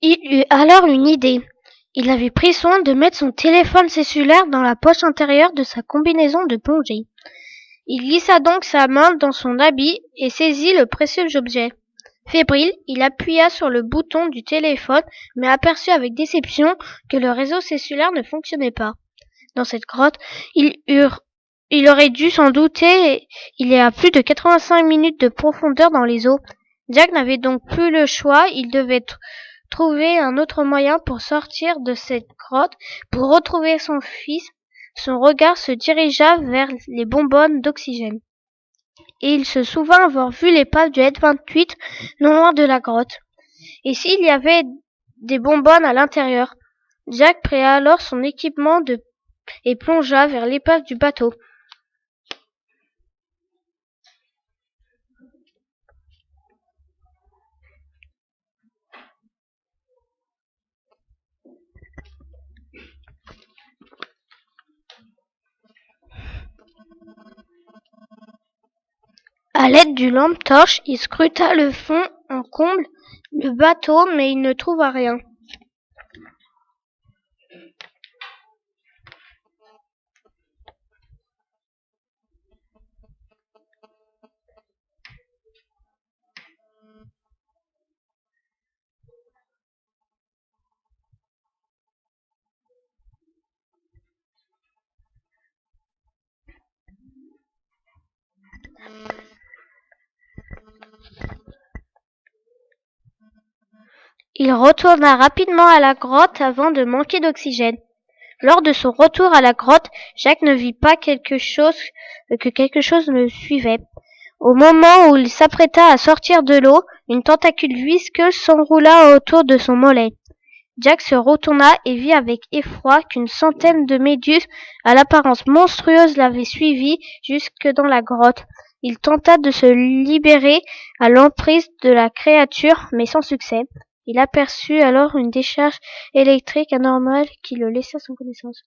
Il eut alors une idée. Il avait pris soin de mettre son téléphone cellulaire dans la poche intérieure de sa combinaison de plongée. Il glissa donc sa main dans son habit et saisit le précieux objet. Fébrile, il appuya sur le bouton du téléphone, mais aperçut avec déception que le réseau cellulaire ne fonctionnait pas. Dans cette grotte, il aurait dû s'en douter, il y a plus de 85 minutes de profondeur dans les eaux. Jack n'avait donc plus le choix, il devait trouver un autre moyen pour sortir de cette grotte. Pour retrouver son fils, son regard se dirigea vers les bonbonnes d'oxygène. Et il se souvint avoir vu l'épave du F-28 non loin de la grotte. Et s'il y avait des bonbonnes à l'intérieur? Jack prit alors son équipement et plongea vers l'épave du bateau. À l'aide du lampe-torche, il scruta le fond en comble le bateau, mais il ne trouva rien. Il retourna rapidement à la grotte avant de manquer d'oxygène. Lors de son retour à la grotte, Jack ne vit pas que quelque chose le suivait. Au moment où il s'apprêta à sortir de l'eau, une tentacule visqueuse s'enroula autour de son mollet. Jack se retourna et vit avec effroi qu'une centaine de méduses à l'apparence monstrueuse l'avaient suivi jusque dans la grotte. Il tenta de se libérer à l'emprise de la créature, mais sans succès. Il aperçut alors une décharge électrique anormale qui le laissa sans connaissance.